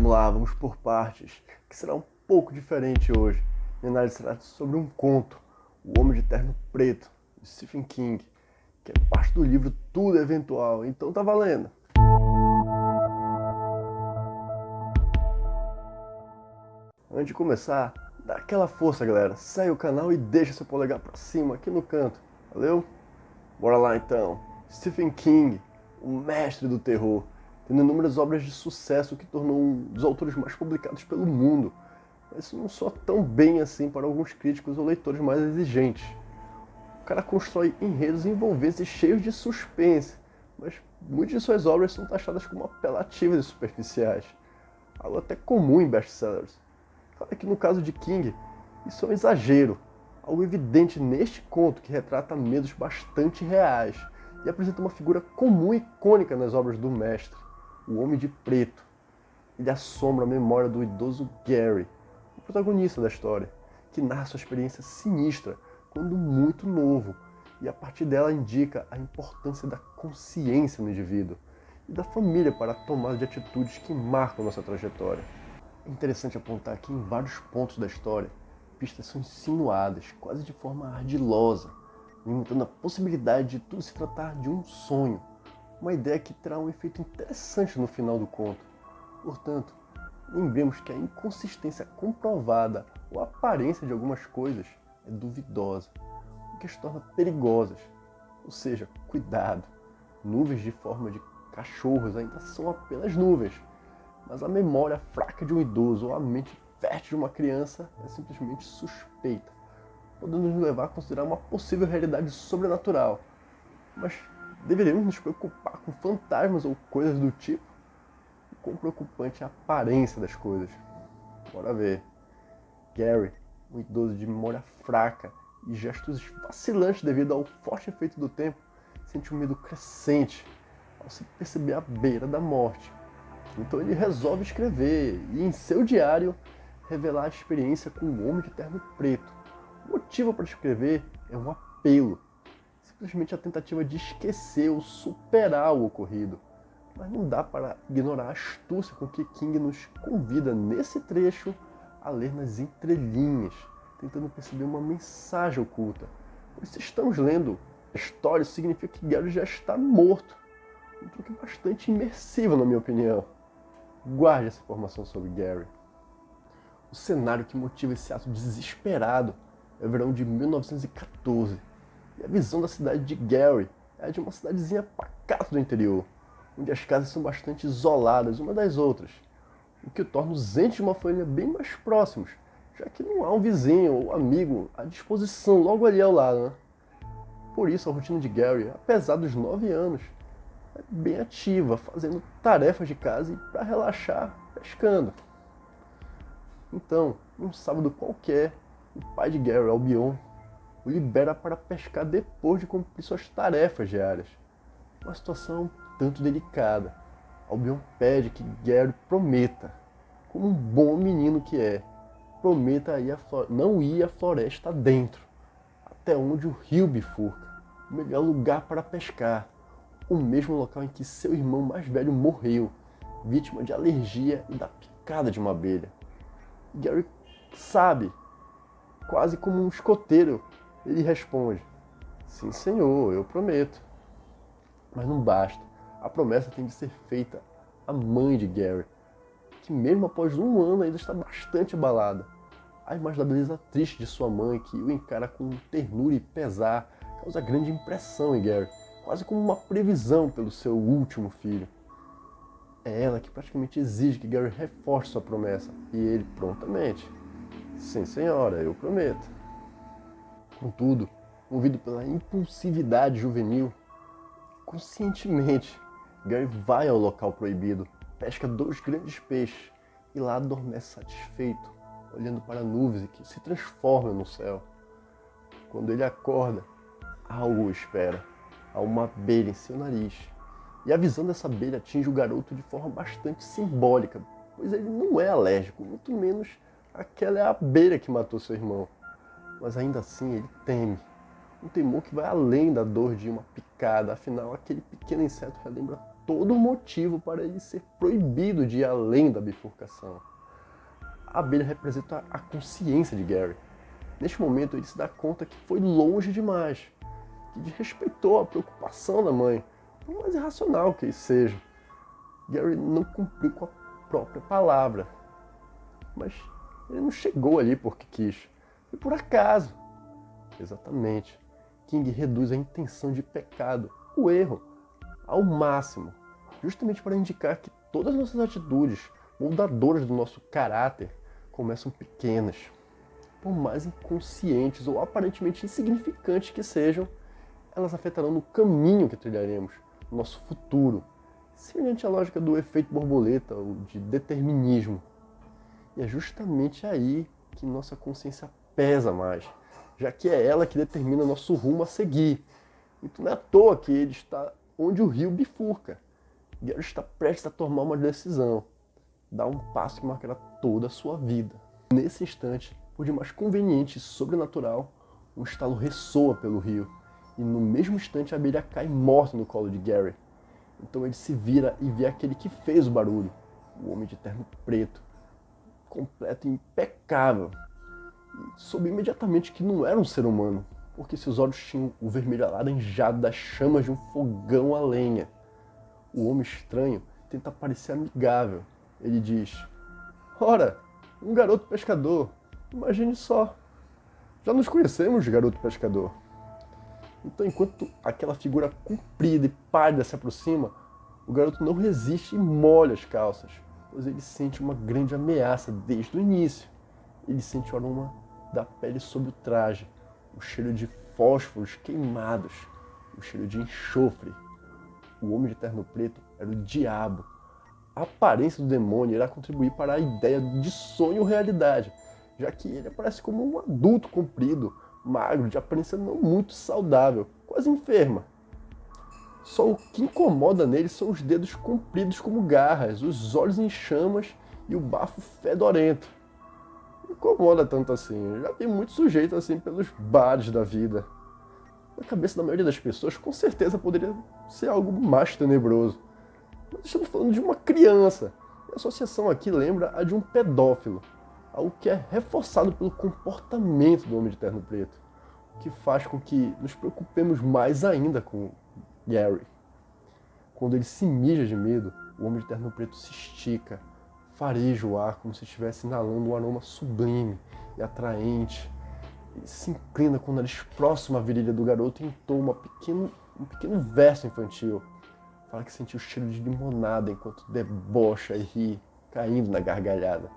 Vamos lá, vamos por partes, que será um pouco diferente hoje. Minha análise será sobre um conto, O Homem de Terno Preto, de Stephen King, que é parte do livro Tudo é Eventual, então tá valendo. Antes de começar, dá aquela força, galera. Segue o canal e deixa seu polegar pra cima aqui no canto, valeu? Bora lá então. Stephen King, o mestre do terror, tendo inúmeras obras de sucesso que tornou um dos autores mais publicados pelo mundo. Mas isso não soa tão bem assim para alguns críticos ou leitores mais exigentes. O cara constrói enredos envolventes e cheios de suspense, mas muitas de suas obras são taxadas como apelativas e superficiais, algo até comum em best-sellers. Claro que no caso de King, isso é um exagero, algo evidente neste conto que retrata medos bastante reais e apresenta uma figura comum e icônica nas obras do mestre, o Homem de Preto. Ele assombra a memória do idoso Gary, o protagonista da história, que narra sua experiência sinistra quando muito novo, e a partir dela indica a importância da consciência no indivíduo e da família para a tomada de atitudes que marcam nossa trajetória. É interessante apontar que em vários pontos da história, pistas são insinuadas, quase de forma ardilosa, limitando a possibilidade de tudo se tratar de um sonho, uma ideia que terá um efeito interessante no final do conto. Portanto, lembremos que a inconsistência comprovada ou a aparência de algumas coisas é duvidosa, o que as torna perigosas. Ou seja, cuidado, nuvens de forma de cachorros ainda são apenas nuvens, mas a memória fraca de um idoso ou a mente fértil de uma criança é simplesmente suspeita, podendo nos levar a considerar uma possível realidade sobrenatural. Mas deveríamos nos preocupar com fantasmas ou coisas do tipo? O quão preocupante é a aparência das coisas. Bora ver. Gary, um idoso de memória fraca e gestos vacilantes devido ao forte efeito do tempo, sente um medo crescente ao se perceber à beira da morte. Então ele resolve escrever e, em seu diário, revelar a experiência com o Homem de Terno Preto. O motivo para escrever é um apelo, simplesmente a tentativa de esquecer ou superar o ocorrido. Mas não dá para ignorar a astúcia com que King nos convida nesse trecho a ler nas entrelinhas, tentando perceber uma mensagem oculta. Pois se estamos lendo a história, isso significa que Gary já está morto. Um truque bastante imersivo, na minha opinião. Guarde essa informação sobre Gary. O cenário que motiva esse ato desesperado é o verão de 1914. E a visão da cidade de Gary é a de uma cidadezinha pacata do interior, onde as casas são bastante isoladas uma das outras, o que torna os entes de uma família bem mais próximos, já que não há um vizinho ou amigo à disposição logo ali ao lado, né? Por isso a rotina de Gary, apesar dos 9 anos, é bem ativa, fazendo tarefas de casa e, para relaxar, pescando. Então, num sábado qualquer, o pai de Gary, Albion, o libera para pescar depois de cumprir suas tarefas diárias. Uma situação um tanto delicada. Albion pede que Gary prometa, como um bom menino que é, prometa não ir à floresta dentro, até onde o rio bifurca, o melhor lugar para pescar, o mesmo local em que seu irmão mais velho morreu, vítima de alergia e da picada de uma abelha. Gary sabe, quase como um escoteiro, ele responde: sim, senhor, eu prometo. Mas não basta. A promessa tem de ser feita à mãe de Gary, que mesmo após um ano ainda está bastante abalada. A imagem da beleza triste de sua mãe, que o encara com ternura e pesar, causa grande impressão em Gary, quase como uma previsão pelo seu último filho. É ela que praticamente exige que Gary reforce sua promessa, e ele prontamente: sim, senhora, eu prometo. Contudo, movido pela impulsividade juvenil, conscientemente, Gary vai ao local proibido, pesca 2 grandes peixes e lá adormece satisfeito, olhando para nuvens que se transformam no céu. Quando ele acorda, algo o espera. Há uma abelha em seu nariz. E a visão dessa abelha atinge o garoto de forma bastante simbólica, pois ele não é alérgico, muito menos aquela é a abelha que matou seu irmão. Mas ainda assim ele teme. Um temor que vai além da dor de uma picada, afinal aquele pequeno inseto relembra todo motivo para ele ser proibido de ir além da bifurcação. A abelha representa a consciência de Gary. Neste momento ele se dá conta que foi longe demais, que desrespeitou a preocupação da mãe, por mais irracional que isso seja. Gary não cumpriu com a própria palavra, mas ele não chegou ali porque quis, foi por acaso. Exatamente. King reduz a intenção de pecado, o erro, ao máximo, justamente para indicar que todas as nossas atitudes moldadoras do nosso caráter começam pequenas. Por mais inconscientes ou aparentemente insignificantes que sejam, elas afetarão no caminho que trilharemos, no nosso futuro, semelhante à lógica do efeito borboleta ou de determinismo. E é justamente aí que nossa consciência pesa mais, já que é ela que determina nosso rumo a seguir. Então não é à toa que ele está onde o rio bifurca. Gary está prestes a tomar uma decisão, dar um passo que marcará toda a sua vida. Nesse instante, por demais conveniente e sobrenatural, um estalo ressoa pelo rio, e no mesmo instante a abelha cai morta no colo de Gary. Então ele se vira e vê aquele que fez o barulho, o homem de terno preto, completo e impecável. E soube imediatamente que não era um ser humano, porque seus olhos tinham o vermelho alaranjado das chamas de um fogão a lenha. O homem estranho tenta parecer amigável. Ele diz: "Ora, um garoto pescador, imagine só. Já nos conhecemos, garoto pescador." Então, enquanto aquela figura comprida e pálida se aproxima, o garoto não resiste e molha as calças, pois ele sente uma grande ameaça desde o início. Ele sente o aroma da pele sob o traje, o cheiro de fósforos queimados, o cheiro de enxofre. O homem de terno preto era o diabo. A aparência do demônio irá contribuir para a ideia de sonho ou realidade, já que ele aparece como um adulto comprido, magro, de aparência não muito saudável, quase enferma. Só o que incomoda nele são os dedos compridos como garras, os olhos em chamas e o bafo fedorento. Não incomoda tanto assim, já tem muito sujeito assim pelos bares da vida. Na cabeça da maioria das pessoas, com certeza poderia ser algo mais tenebroso. Mas estamos falando de uma criança. E a associação aqui lembra a de um pedófilo. Algo que é reforçado pelo comportamento do homem de terno preto. O que faz com que nos preocupemos mais ainda com Gary. Quando ele se mija de medo, o homem de terno preto se estica, fareja o ar como se estivesse inalando um aroma sublime e atraente. Ele se inclina com o nariz próximo à virilha do garoto e entoa um pequeno verso infantil. Fala que sentiu o cheiro de limonada enquanto debocha e ri, caindo na gargalhada.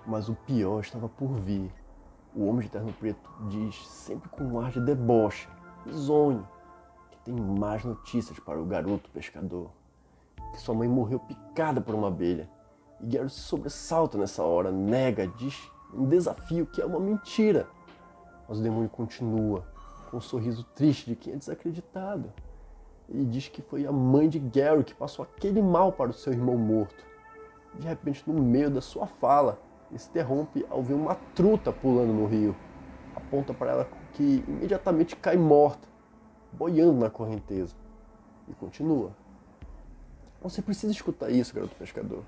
Mas o pior estava por vir. O homem de terno preto diz, sempre com um ar de deboche, risonho, que tem más notícias para o garoto pescador. Que sua mãe morreu picada por uma abelha. E Gary se sobressalta nessa hora, nega, diz um desafio que é uma mentira. Mas o demônio continua, com um sorriso triste de quem é desacreditado. Ele diz que foi a mãe de Gary que passou aquele mal para o seu irmão morto. De repente, no meio da sua fala, ele se interrompe ao ver uma truta pulando no rio. Aponta para ela que imediatamente cai morta, boiando na correnteza. E continua. Você precisa escutar isso, garoto pescador.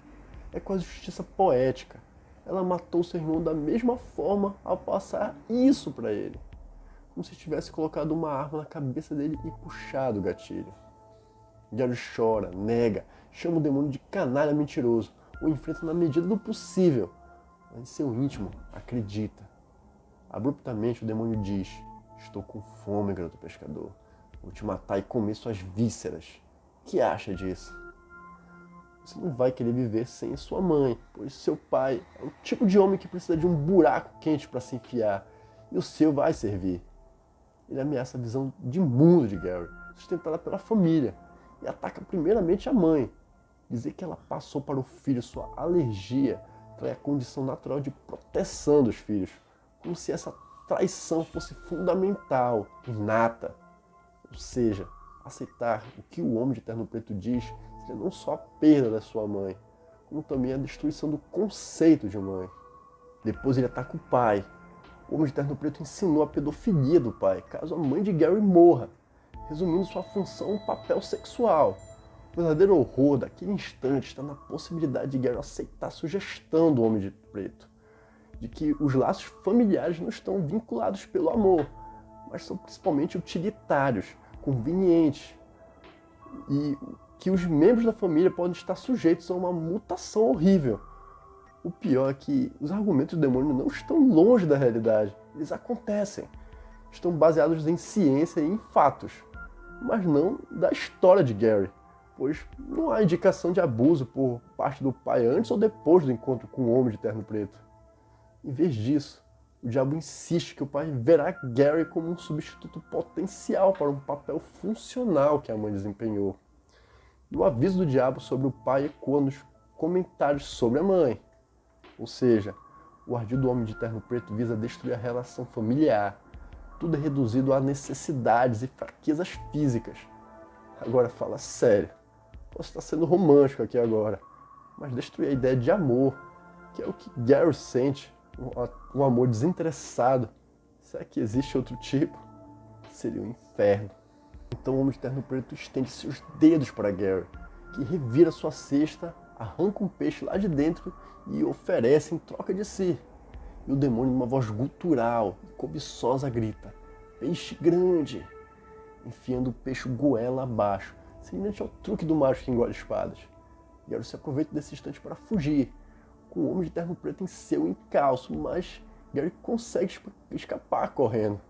É quase justiça poética. Ela matou seu irmão da mesma forma ao passar isso para ele. Como se tivesse colocado uma arma na cabeça dele e puxado o gatilho. Gary chora, nega, chama o demônio de canalha mentiroso, o enfrenta na medida do possível, mas em seu íntimo acredita. Abruptamente o demônio diz: "Estou com fome, garoto pescador. Vou te matar e comer suas vísceras. O que acha disso?" Você não vai querer viver sem sua mãe, pois seu pai é o tipo de homem que precisa de um buraco quente para se enfiar, e o seu vai servir. Ele ameaça a visão de mundo de Gary, sustentada pela família, e ataca primeiramente a mãe. Dizer que ela passou para o filho sua alergia trai a condição natural de proteção dos filhos, como se essa traição fosse fundamental, inata. Ou seja, aceitar o que o homem de terno preto diz seria não só a perda da sua mãe, como também a destruição do conceito de mãe. Depois ele ataca o pai. O homem de terno preto ensinou a pedofilia do pai, caso a mãe de Gary morra, resumindo sua função a um papel sexual. O verdadeiro horror daquele instante está na possibilidade de Gary aceitar a sugestão do Homem de Preto, de que os laços familiares não estão vinculados pelo amor, mas são principalmente utilitários, convenientes, e que os membros da família podem estar sujeitos a uma mutação horrível. O pior é que os argumentos do demônio não estão longe da realidade, eles acontecem. Estão baseados em ciência e em fatos, mas não da história de Gary, pois não há indicação de abuso por parte do pai antes ou depois do encontro com o Homem de Terno Preto. Em vez disso, o diabo insiste que o pai verá Gary como um substituto potencial para um papel funcional que a mãe desempenhou. E o aviso do diabo sobre o pai ecoa nos comentários sobre a mãe. Ou seja, o ardil do Homem de Terno Preto visa destruir a relação familiar. Tudo é reduzido a necessidades e fraquezas físicas. Agora fala sério. Posso estar sendo romântico aqui agora, mas destruir a ideia de amor, que é o que Gary sente, um amor desinteressado. Será que existe outro tipo? Seria um inferno. Então o Homem de Terno Preto estende seus dedos para Gary, que revira sua cesta, arranca um peixe lá de dentro e oferece em troca de si. E o demônio, numa voz gutural e cobiçosa, grita: "Peixe grande!", enfiando o peixe goela abaixo, semelhante ao truque do macho que engole espadas. Gary se aproveita desse instante para fugir, com o Homem de Terno Preto em seu encalço, mas Gary consegue escapar correndo.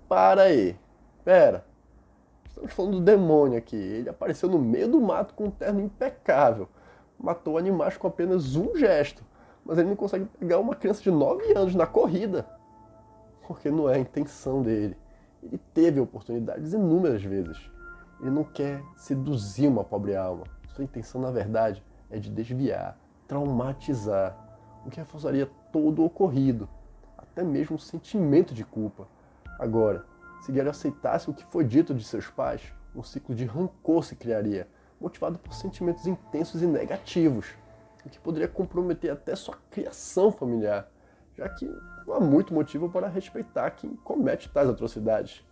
Para aí! Pera! Estamos falando do demônio aqui. Ele apareceu no meio do mato com um terno impecável. Matou animais com apenas um gesto, mas ele não consegue pegar uma criança de 9 anos na corrida. Porque não é a intenção dele. Ele teve oportunidades inúmeras vezes. Ele não quer seduzir uma pobre alma. Sua intenção, na verdade, é de desviar, traumatizar, o que reforçaria todo o ocorrido, até mesmo o sentimento de culpa. Agora, se Gary aceitasse o que foi dito de seus pais, um ciclo de rancor se criaria, motivado por sentimentos intensos e negativos, o que poderia comprometer até sua criação familiar, já que não há muito motivo para respeitar quem comete tais atrocidades.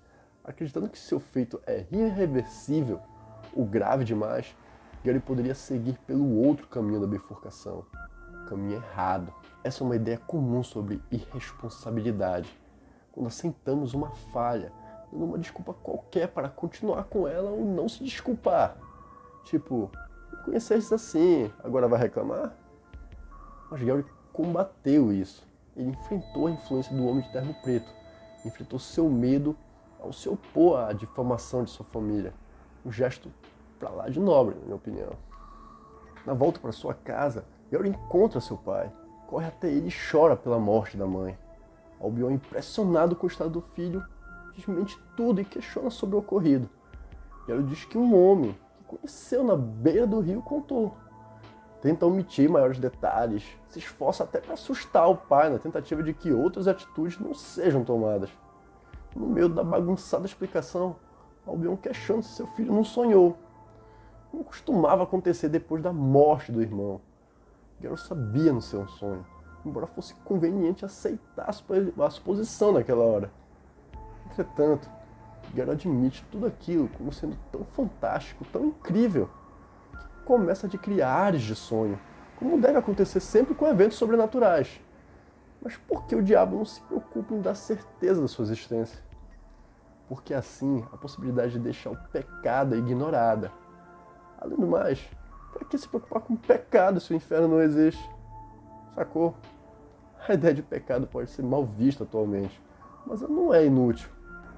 Acreditando que seu feito é irreversível ou grave demais, Gary poderia seguir pelo outro caminho da bifurcação, o caminho errado. Essa é uma ideia comum sobre irresponsabilidade, quando aceitamos uma falha, dando uma desculpa qualquer para continuar com ela ou não se desculpar. Tipo, me conheceste assim, agora vai reclamar? Mas Gary combateu isso. Ele enfrentou a influência do Homem de Terno Preto, enfrentou seu medo ao se opor à difamação de sua família. Um gesto pra lá de nobre, na minha opinião. Na volta para sua casa, Gary encontra seu pai, corre até ele e chora pela morte da mãe. Albion, impressionado com o estado do filho, desmente tudo e questiona sobre o ocorrido. Gary diz que um homem que conheceu na beira do rio contou. Tenta omitir maiores detalhes, se esforça até para assustar o pai na tentativa de que outras atitudes não sejam tomadas. No meio da bagunçada explicação, Albion questiona se seu filho não sonhou. Não costumava acontecer depois da morte do irmão. Gary sabia no ser um sonho, embora fosse conveniente aceitar a suposição naquela hora. Entretanto, Gary admite tudo aquilo como sendo tão fantástico, tão incrível, que começa a adquirir ares de sonho, como deve acontecer sempre com eventos sobrenaturais. Mas por que o diabo não se preocupa em dar certeza da sua existência? Porque assim, a possibilidade de deixar o pecado é ignorada. Além do mais, para que se preocupar com o pecado se o inferno não existe? Sacou? A ideia de pecado pode ser mal vista atualmente, mas ela não é inútil.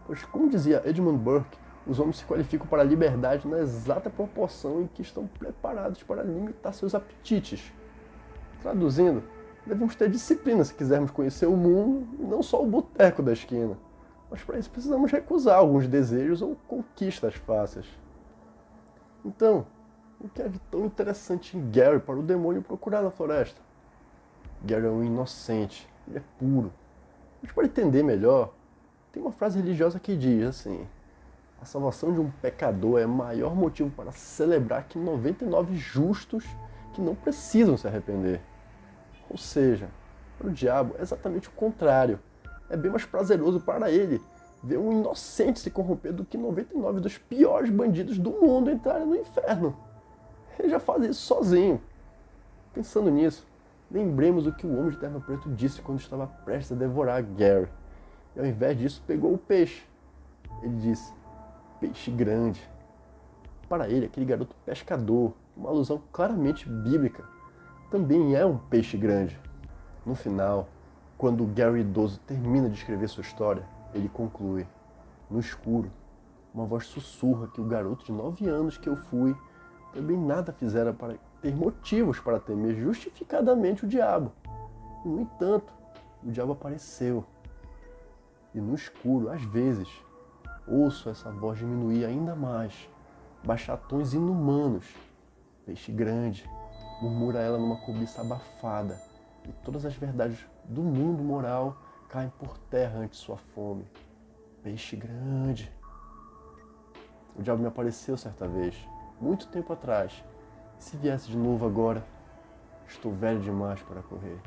Pois, como dizia Edmund Burke, os homens se qualificam para a liberdade na exata proporção em que estão preparados para limitar seus apetites. Traduzindo, devemos ter disciplina se quisermos conhecer o mundo e não só o boteco da esquina. Mas para isso precisamos recusar alguns desejos ou conquistas fáceis. Então, o que é de tão interessante em Gary para o demônio procurar na floresta? Gary é um inocente, ele é puro. Mas para entender melhor, tem uma frase religiosa que diz assim: a salvação de um pecador é maior motivo para celebrar que 99 justos que não precisam se arrepender. Ou seja, para o diabo é exatamente o contrário. É bem mais prazeroso para ele ver um inocente se corromper do que 99 dos piores bandidos do mundo entrarem no inferno. Ele já faz isso sozinho. Pensando nisso, lembremos o que o Homem de Terno Preto disse quando estava prestes a devorar Gary. E ao invés disso, pegou o peixe. Ele disse, peixe grande. Para ele, aquele garoto pescador, uma alusão claramente bíblica, também é um peixe grande. No final, quando Gary idoso termina de escrever sua história, ele conclui, no escuro, uma voz sussurra que o garoto de 9 anos que eu fui também nada fizera para ter motivos para temer justificadamente o diabo. E, no entanto, o diabo apareceu. E no escuro, às vezes, ouço essa voz diminuir ainda mais, baixar tons inumanos. Peixe grande, murmura ela numa cobiça abafada, e todas as verdades do mundo moral caem por terra ante sua fome. Peixe grande. O diabo me apareceu certa vez, muito tempo atrás. E se viesse de novo agora, estou velho demais para correr.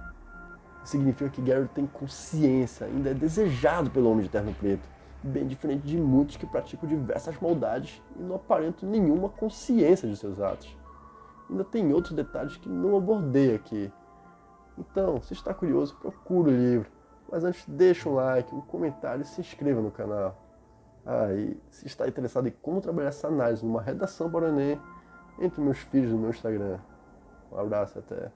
Significa que Gary tem consciência, ainda é desejado pelo Homem de Terno Preto, bem diferente de muitos que praticam diversas maldades e não aparentam nenhuma consciência de seus atos. Ainda tem outros detalhes que não abordei aqui. Então, se está curioso, procure o livro. Mas antes, deixa um like, um comentário e se inscreva no canal. E se está interessado em como trabalhar essa análise numa redação para o Enem, entre meus vídeos no meu Instagram. Um abraço, até.